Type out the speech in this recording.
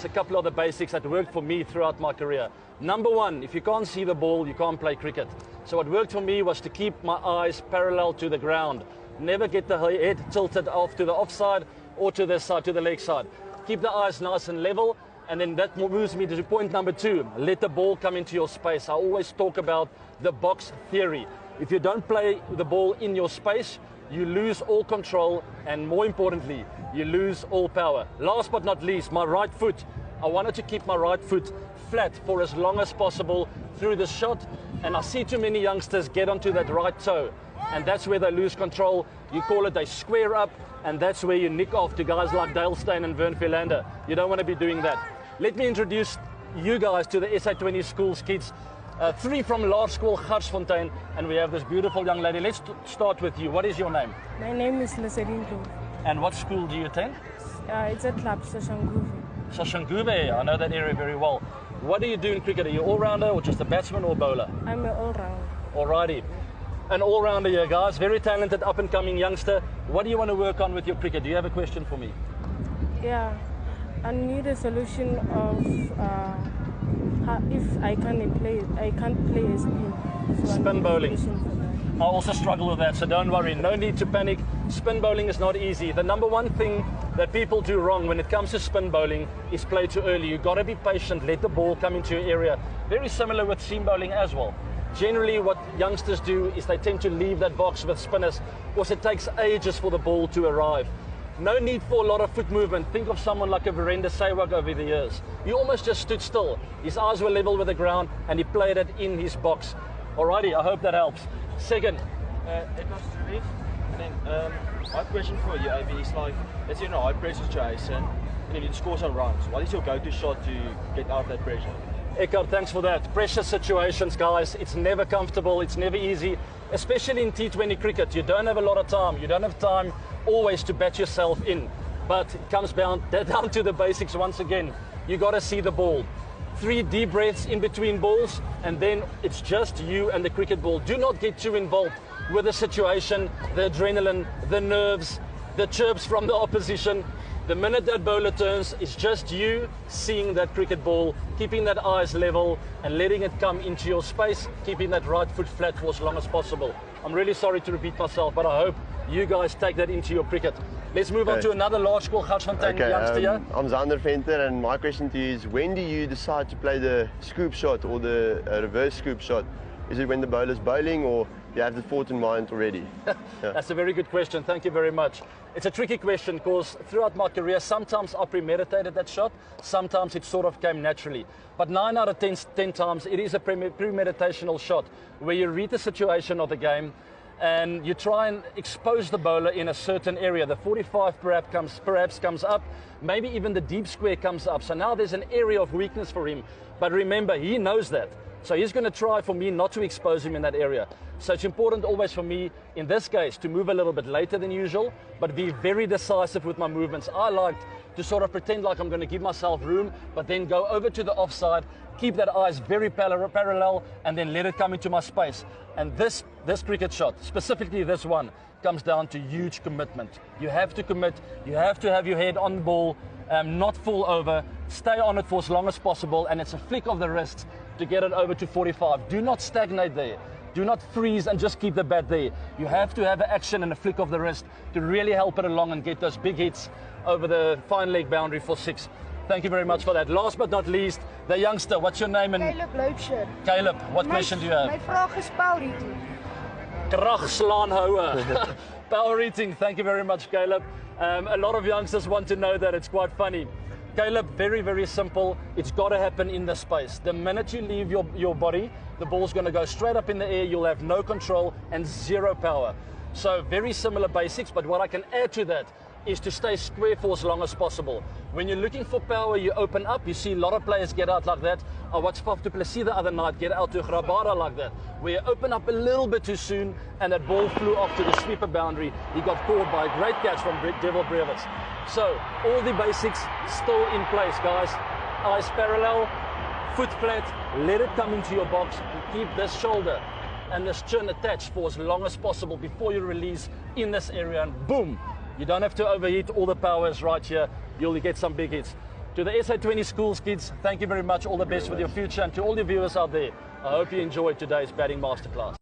A couple of the basics that worked for me throughout my career. Number one, if you can't see the ball, you can't play cricket. So what worked for me was to keep my eyes parallel to the ground. Never get the head tilted off to the offside or to the side, to the leg side. Keep the eyes nice and level, and then that moves me to point number two. Let the ball come into your space. I always talk about the box theory. If you don't play the ball in your space, you lose all control, and more importantly, you lose all power. Last but not least, my right foot. I wanted to keep my right foot flat for as long as possible through the shot, and I see too many youngsters get onto that right toe, and that's where they lose control. You call it a square up, and that's where you nick off to guys like Dale Steyn and Vern Philander. You don't want to be doing that. Let me introduce you guys to the SA20 schools kids. Three from large school Garsfontein, and we have this beautiful young lady. Let's start with you. What is your name? My name is Lesedin Kloof. And what school do you attend? It's a club, Soshanguve. Soshanguve, I know that area very well. What do you do in cricket? Are you all-rounder or just a batsman or bowler? I'm an all-rounder. Alrighty. An all-rounder here, guys. Very talented, up-and-coming youngster. What do you want to work on with your cricket? Do you have a question for me? Yeah, I need a solution of if I can't play a spin. So spin bowling. I also struggle with that, so don't worry. No need to panic. Spin bowling is not easy. The number one thing that people do wrong when it comes to spin bowling is play too early. You've got to be patient. Let the ball come into your area. Very similar with seam bowling as well. Generally, what youngsters do is they tend to leave that box with spinners because it takes ages for the ball to arrive. No need for a lot of foot movement. Think of someone like a Virender Sehwag over the years. He almost just stood still. His eyes were level with the ground and he played it in his box. Alrighty, I hope that helps. Second. It was relief. And then my question for you, AB, is like, let's say you're in a high pressure situation and you need to score some runs. What is your go-to shot to get out of that pressure? Eckhart, thanks for that. Pressure situations, guys, it's never comfortable, it's never easy, especially in T20 cricket. You don't have a lot of time. You don't have time always to bat yourself in. But it comes down to the basics once again. You got to see the ball. 3 deep breaths in between balls, and then it's just you and the cricket ball. Do not get too involved with the situation, the adrenaline, the nerves, the chirps from the opposition. The minute that bowler turns, it's just you seeing that cricket ball, keeping that eyes level and letting it come into your space, keeping that right foot flat for as long as possible. I'm really sorry to repeat myself, but I hope you guys take that into your cricket. Let's move on to another large school Garsfontein youngster here. I'm Zander Venter, and my question to you is, when do you decide to play the scoop shot or the reverse scoop shot? Is it when the bowler's bowling, or you have the thought in mind already? Yeah. That's a very good question. Thank you very much. It's a tricky question because throughout my career, sometimes I premeditated that shot, sometimes it sort of came naturally. But 9 out of 10 times, it is a premeditational shot where you read the situation of the game and you try and expose the bowler in a certain area. The 45 perhaps comes up, maybe even the deep square comes up. So now there's an area of weakness for him. But remember, he knows that. So he's going to try for me not to expose him in that area. So it's important always for me, in this case, to move a little bit later than usual, but be very decisive with my movements. I like to sort of pretend like I'm going to give myself room, but then go over to the offside, keep that eyes very parallel, and then let it come into my space. And this cricket shot, specifically this one, comes down to huge commitment. You have to commit, you have to have your head on the ball, not fall over, stay on it for as long as possible, and it's a flick of the wrist to get it over to 45. Do not stagnate there. Do not freeze and just keep the bat there. You have to have an action and a flick of the wrist to really help it along and get those big hits over the fine leg boundary for 6. Thank you very much for that. Last but not least, the youngster. What's your name? Caleb Loubser. Caleb, what question do you have? My vraag is power eating. Kragslaan power eating. Thank you very much, Caleb. A lot of youngsters want to know that. It's quite funny. Caleb, very, very simple. It's got to happen in the space. The minute you leave your body, the ball's going to go straight up in the air. You'll have no control and 0 power. So very similar basics, but what I can add to that is to stay square for as long as possible. When you're looking for power, you open up. You see a lot of players get out like that. I watched Faf du Plessis the other night get out to Grabara like that, where you open up a little bit too soon and that ball flew off to the sweeper boundary. He got caught by a great catch from Devil Brevitz. So all the basics still in place, guys. Eyes parallel, foot flat, let it come into your box and keep this shoulder and this chin attached for as long as possible before you release in this area, and boom, you don't have to overheat. All the power is right here. You'll get some big hits. To the SA20 schools kids, thank you very much. All the best with your future. And to all your viewers out there, I hope you enjoyed today's batting masterclass.